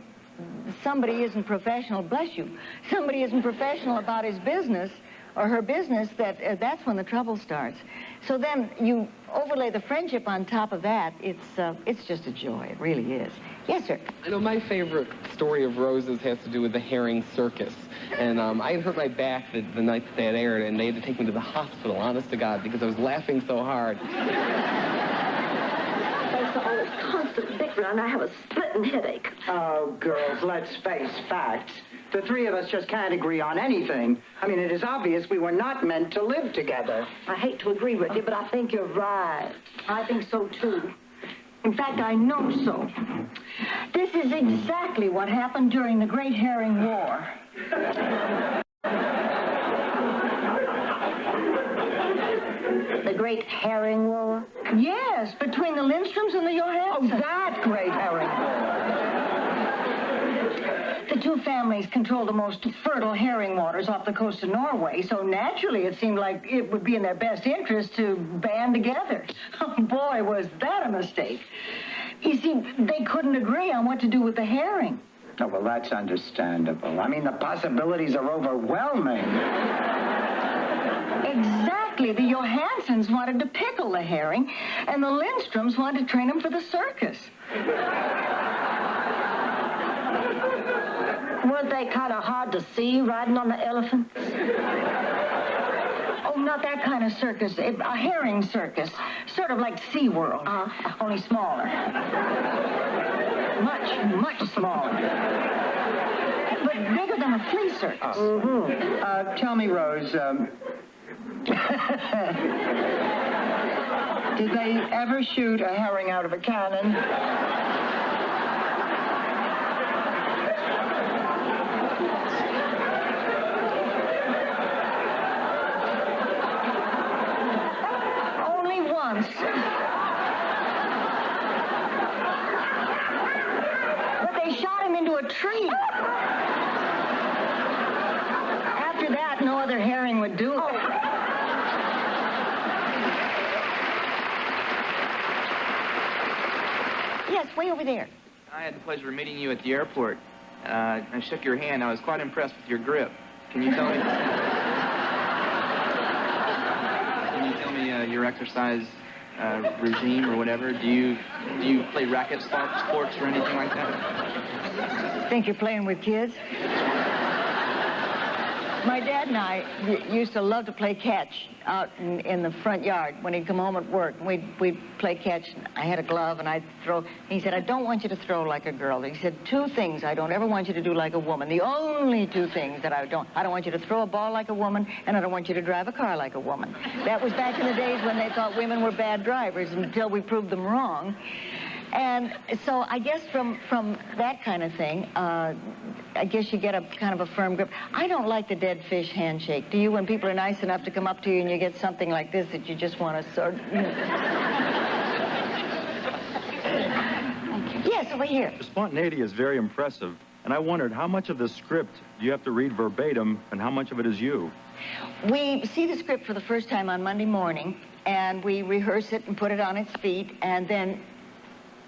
somebody isn't professional, bless you, somebody isn't professional about his business or her business, that's when the trouble starts. So then you overlay the friendship on top of that. It's just a joy. It really is. Yes, sir. I know my favorite story of Rose's has to do with the herring circus. And I had hurt my back the night that aired, and they had to take me to the hospital, honest to God, because I was laughing so hard. That's all this constant bickering, and I have a splitting headache. Oh, girls, let's face facts. The three of us just can't agree on anything. I mean, it is obvious we were not meant to live together. I hate to agree with you, but I think you're right. I think so, too. In fact, I know so. This is exactly what happened during the Great Herring War. The Great Herring War? Yes, between the Lindstroms and the Johansons. Oh, that Great Herring War. The two families control the most fertile herring waters off the coast of Norway, so naturally it seemed like it would be in their best interest to band together. Oh, boy, was that a mistake. You see, they couldn't agree on what to do with the herring. Oh, well, that's understandable. I mean, the possibilities are overwhelming. Exactly. The Johansons wanted to pickle the herring, and the Lindstroms wanted to train him for the circus. Weren't they kind of hard to see riding on the elephants? Oh, not that kind of circus. A herring circus. Sort of like SeaWorld. Only smaller. Much smaller. But bigger than a flea circus. Tell me, Rose, did they ever shoot a herring out of a cannon? Only once. But they shot him into a tree. After that, no other herring would do it. Yes, way over there. I had the pleasure of meeting you at the airport. I shook your hand. I was quite impressed with your grip. Can you tell me? Your exercise regime or whatever? Do you play racket sports or anything like that? Think you're playing with kids? My dad and I used to love to play catch out in the front yard when he'd come home at work. We'd play catch. I had a glove and I'd throw. He said, I don't want you to throw like a girl. He said, 2 things I don't ever want you to do like a woman. The only 2 things that I don't want you to throw a ball like a woman, and I don't want you to drive a car like a woman. That was back in the days when they thought women were bad drivers until we proved them wrong. And so I guess from that kind of thing, I guess you get a kind of a firm grip. I don't like the dead fish handshake. Do you, when people are nice enough to come up to you and you get something like this that you just want to sort of... Yes, over here. The spontaneity is very impressive, and I wondered how much of the script do you have to read verbatim and how much of it is you? We see the script for the first time on Monday morning, and we rehearse it and put it on its feet, and then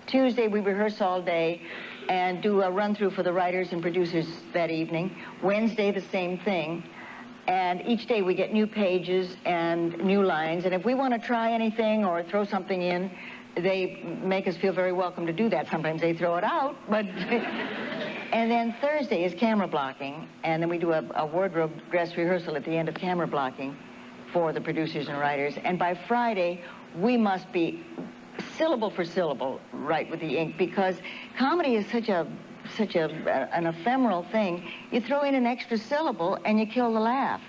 Tuesday we rehearse all day and do a run-through for the writers and producers that evening. Wednesday, the same thing. And each day we get new pages and new lines. And if we want to try anything or throw something in, they make us feel very welcome to do that. Sometimes they throw it out, but... And then Thursday is camera blocking. And then we do a wardrobe dress rehearsal at the end of camera blocking for the producers and writers. And by Friday, we must be syllable for syllable right with the ink, because comedy is such an ephemeral thing. You throw in an extra syllable and you kill the laugh.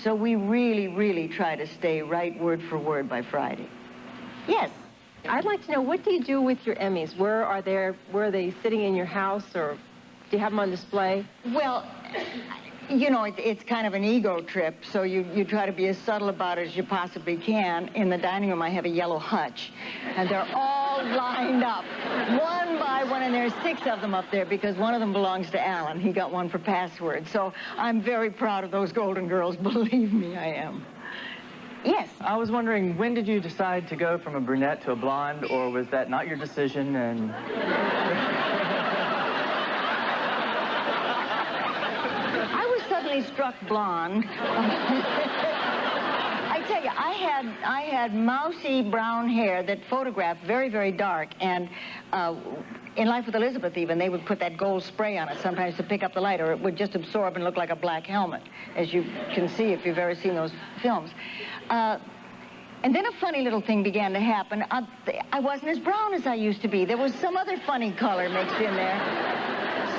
So we really, really try to stay right word for word by Friday. Yes. I'd like to know, what do you do with your Emmys? Where are they sitting in your house, or do you have them on display? Well, you know, it's kind of an ego trip, so you try to be as subtle about it as you possibly can. In the dining room, I have a yellow hutch, and they're all lined up, one by one, and there's 6 of them up there because one of them belongs to Alan. He got one for Password, so I'm very proud of those Golden Girls. Believe me, I am. Yes? I was wondering, when did you decide to go from a brunette to a blonde, or was that not your decision, and... Struck blonde. I tell you, I had mousy brown hair that photographed very, very dark, and in Life with Elizabeth even, they would put that gold spray on it sometimes to pick up the light, or it would just absorb and look like a black helmet, as you can see if you've ever seen those films. And then a funny little thing began to happen. I wasn't as brown as I used to be. There was some other funny color mixed in there.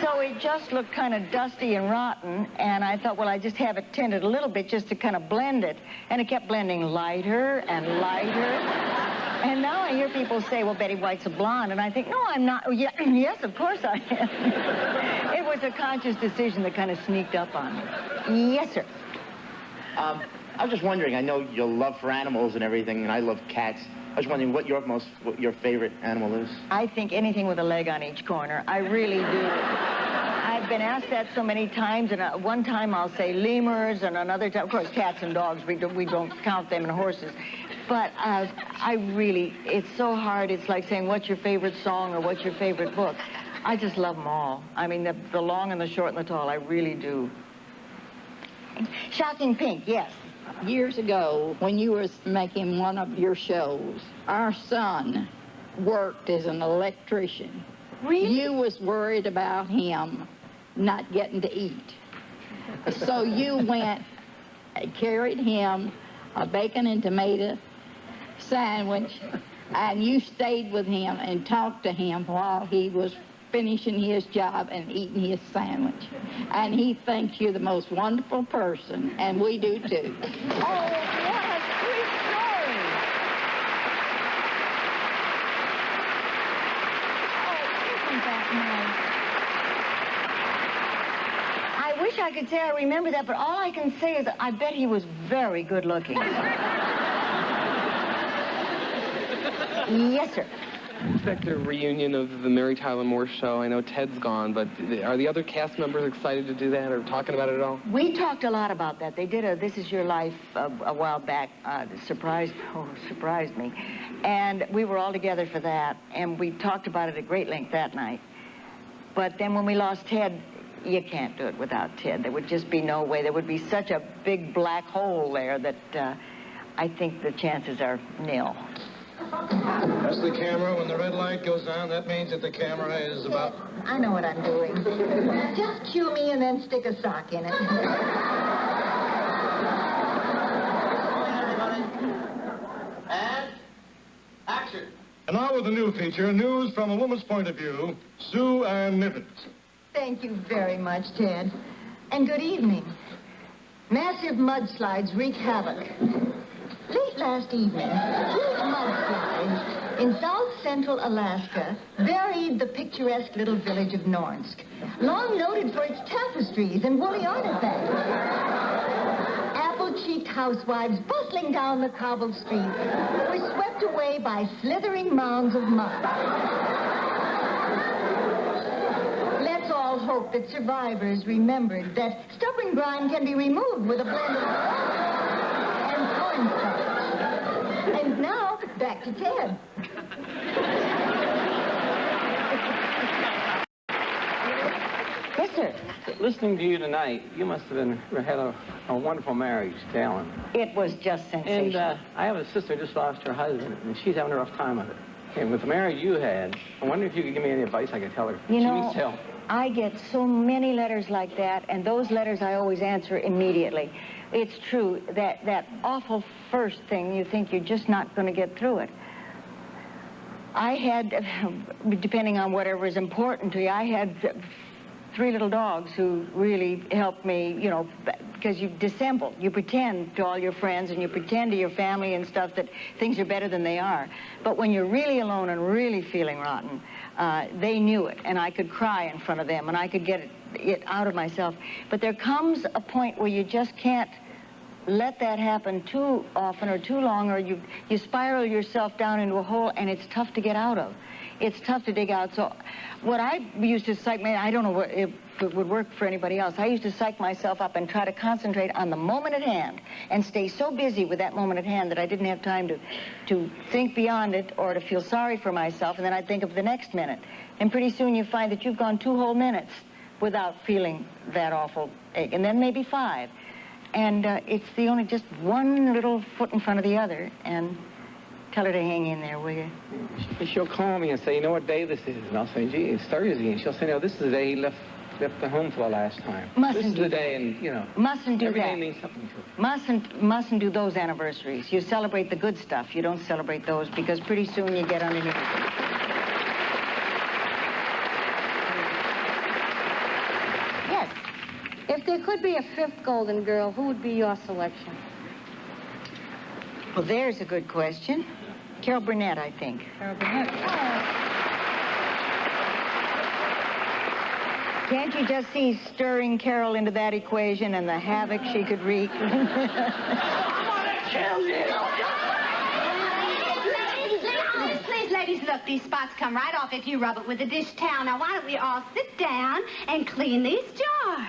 So it just looked kind of dusty and rotten, and I thought, well, I just have it tinted a little bit just to kind of blend it. And it kept blending lighter and lighter. And now I hear people say, well, Betty White's a blonde, and I think, no, I'm not. Oh, yeah, yes, of course I am. It was a conscious decision that kind of sneaked up on me. Yes, sir. I was just wondering, I know your love for animals and everything, and I love cats. I was wondering what your favorite animal is. I think anything with a leg on each corner. I really do. I've been asked that so many times, and one time I'll say lemurs, and another time, of course, cats and dogs, we don't count them, and horses. But I really, it's so hard. It's like saying, what's your favorite song or what's your favorite book? I just love them all. I mean, the long and the short and the tall, I really do. Shocking Pink, yes. Years ago, when you was making one of your shows, our son worked as an electrician. Really? You was worried about him not getting to eat. So you went and carried him a bacon and tomato sandwich, and you stayed with him and talked to him while he was finishing his job and eating his sandwich. And he thinks you're the most wonderful person, and we do too. Oh, what a sweet story. Oh, isn't that nice? I wish I could say I remember that, but all I can say is I bet he was very good looking. Yes, sir. Expect a reunion of the Mary Tyler Moore Show. I know Ted's gone, but are the other cast members excited to do that or talking about it at all? We talked a lot about that. They did a This Is Your Life a while back. Surprised me. And we were all together for that, and we talked about it at great length that night. But then when we lost Ted, you can't do it without Ted. There would just be no way. There would be such a big black hole there that I think the chances are nil. That's the camera. When the red light goes on, that means that the camera is about... I know what I'm doing. Just cue me and then stick a sock in it. And action. And now with the new feature, News from a Woman's Point of View, Sue Ann Niven. Thank you very much, Ted. And good evening. Massive mudslides wreak havoc. Late last evening, huge mudslides in south-central Alaska buried the picturesque little village of Nornsk, long noted for its tapestries and woolly artifacts. Apple-cheeked housewives bustling down the cobbled streets were swept away by slithering mounds of mud. Let's all hope that survivors remembered that stubborn grime can be removed with a blend of and cornstarch. And now, back to Ted. Yes, sir. Listening to you tonight, you must have had a wonderful marriage to Alan. It was just sensational. And I have a sister who just lost her husband, and she's having a rough time of it. And with the marriage you had, I wonder if you could give me any advice I could tell her. You She know, needs help. I get so many letters like that, and those letters I always answer immediately. It's true, that awful first thing, you think you're just not going to get through it. I had, depending on whatever is important to you, I had 3 little dogs who really helped me, you know, because you dissemble. You pretend to all your friends and you pretend to your family and stuff that things are better than they are. But when you're really alone and really feeling rotten, they knew it, and I could cry in front of them, and I could get it out of myself. But there comes a point where you just can't let that happen too often or too long, or you spiral yourself down into a hole, and it's tough to get out of. It's tough to dig out. So what I used to psych, I don't know if it would work for anybody else. I used to psych myself up and try to concentrate on the moment at hand and stay so busy with that moment at hand that I didn't have time to think beyond it or to feel sorry for myself, and then I'd think of the next minute. And pretty soon you find that you've gone 2 whole minutes without feeling that awful ache, and then maybe 5. And it's the only just one little foot in front of the other, and tell her to hang in there, will you? She'll call me and say, you know what day this is? And I'll say, gee, it's Thursday. And she'll say, no, this is the day he left the home for the last time. This is the day, and, you know. Mustn't do every that. day means something to her. Mustn't do those anniversaries. You celebrate the good stuff. You don't celebrate those, because pretty soon you get underneath it. Yes. If there could be a 5th Golden Girl, who would be your selection? Well, there's a good question. Carol Burnett, I think. Carol Burnett. Can't you just see stirring Carol into that equation and the havoc she could wreak? Please, ladies, look, these spots come right off if you rub it with a dish towel. Now, why don't we all sit down and clean these jars?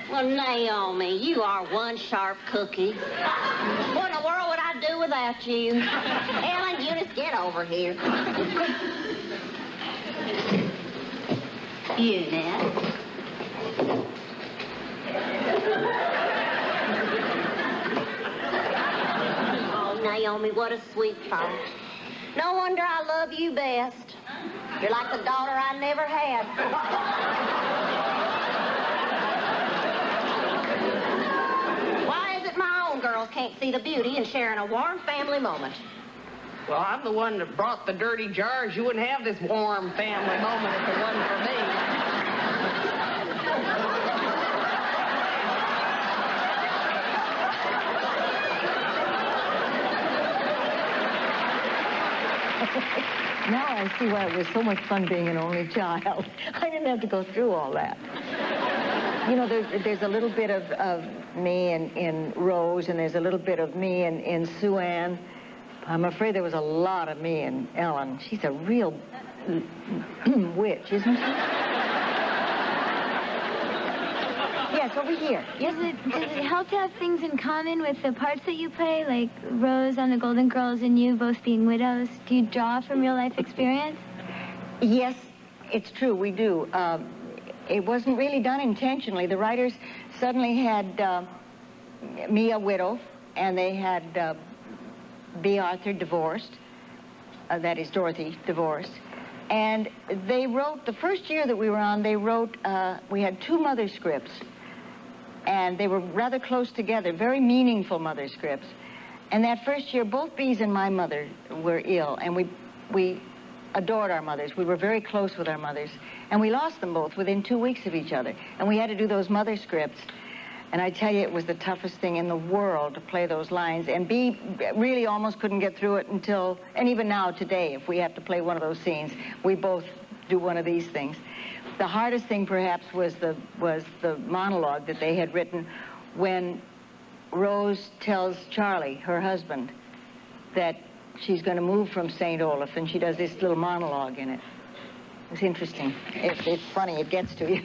Well, Naomi, you are one sharp cookie. What in the world would I do without you? Ellen, Eunice, get over here. You, Ned. Oh, Naomi, what a sweet thought. No wonder I love you best. You're like the daughter I never had. Why is it my own girls can't see the beauty in sharing a warm family moment? Well, I'm the one that brought the dirty jars. You wouldn't have this warm family moment if it wasn't for me. Now I see why it was so much fun being an only child. I didn't have to go through all that. You know, there's a little bit of me in Rose, and there's a little bit of me in Sue Ann. I'm afraid there was a lot of me in Ellen. She's a real witch, isn't she? Yes, over here. Yes. Does it help to have things in common with the parts that you play, like Rose on the Golden Girls and you both being widows? Do you draw from real life experience? Yes, it's true, we do. It wasn't really done intentionally. The writers suddenly had me a widow, and they had B. Arthur divorced. That is, Dorothy divorced. And they wrote, the first year that we were on, they wrote, we had 2 mother scripts. And they were rather close together, very meaningful mother scripts. And that first year, both Bees and my mother were ill, and we adored our mothers. We were very close with our mothers. And we lost them both within 2 weeks of each other. And we had to do those mother scripts. And I tell you, it was the toughest thing in the world to play those lines. And Bee really almost couldn't get through it until, and even now today, if we have to play one of those scenes, we both do one of these things. The hardest thing, perhaps, was the monologue that they had written when Rose tells Charlie, her husband, that she's going to move from St. Olaf, and she does this little monologue in it. It's interesting. It's funny. It gets to you.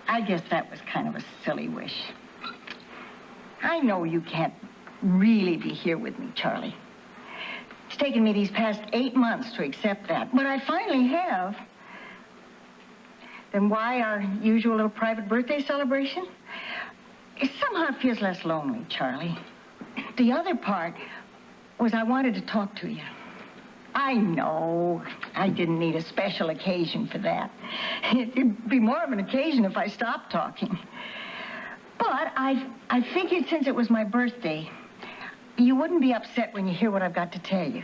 I guess that was kind of a silly wish. I know you can't really be here with me, Charlie. It's taken me these past 8 months to accept that, but I finally have. Then why our usual little private birthday celebration? It somehow feels less lonely, Charlie. The other part was I wanted to talk to you. I know I didn't need a special occasion for that. It'd be more of an occasion if I stopped talking. But I figured since it was my birthday, you wouldn't be upset when you hear what I've got to tell you.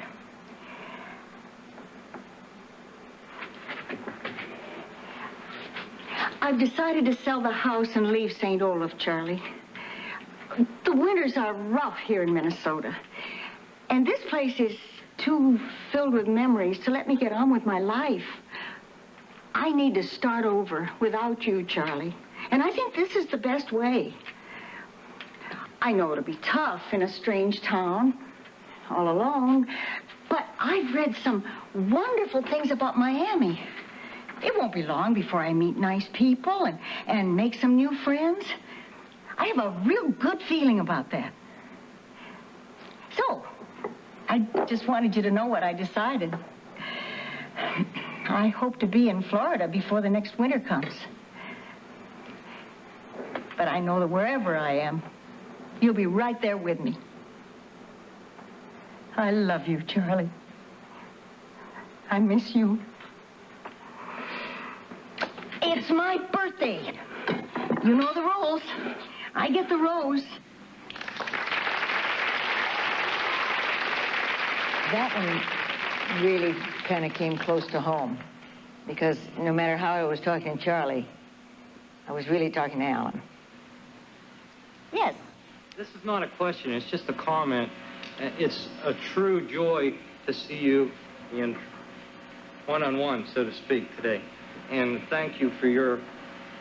I've decided to sell the house and leave St. Olaf, Charlie. The winters are rough here in Minnesota. And this place is too filled with memories to let me get on with my life. I need to start over without you, Charlie. And I think this is the best way. I know it'll be tough in a strange town, all alone, but I've read some wonderful things about Miami. It won't be long before I meet nice people and make some new friends. I have a real good feeling about that. So, I just wanted you to know what I decided. I hope to be in Florida before the next winter comes. But I know that wherever I am, you'll be right there with me. I love you, Charlie. I miss you. It's my birthday. You know the rules. I get the rose. That one really kind of came close to home, because no matter how I was talking to Charlie, I was really talking to Alan. Yes. This is not a question, it's just a comment. It's a true joy to see you in one-on-one, so to speak, today. And thank you for your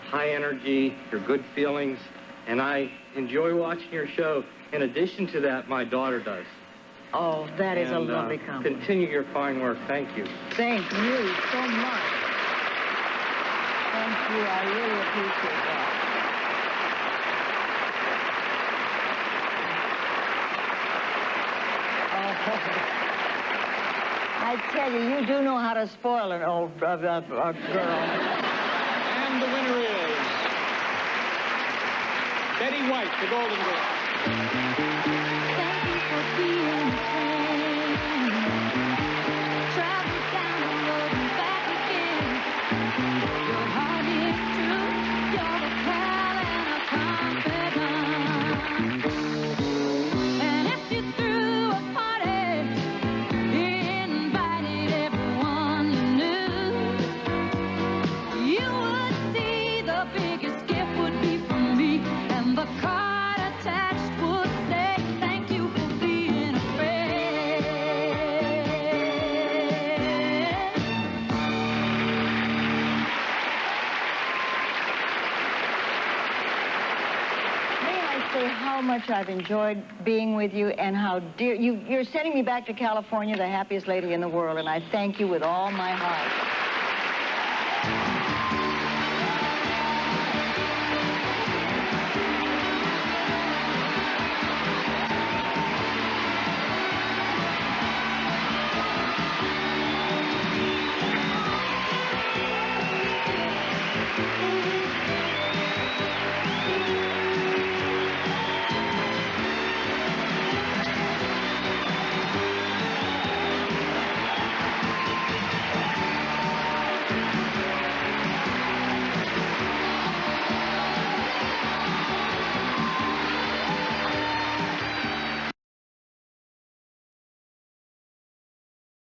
high energy, your good feelings, and I enjoy watching your show. In addition to that, my daughter does. Oh, that is a lovely compliment. Continue your fine work. Thank you. Thank you so much. Thank you. I really appreciate that. I tell you, you do know how to spoil an old girl. And the winner is Betty White, the Golden Girl. Thank you for being a friend. Travel down the road and back again. Your heart is true. You're a pal and a confidant. And if you threw a party, invited everyone you knew, you would see the biggest gift would be from me, and the card attached would say, thank you for being a friend. May I say how much I've enjoyed being with you and how dear you're sending me back to California, the happiest lady in the world, and I thank you with all my heart.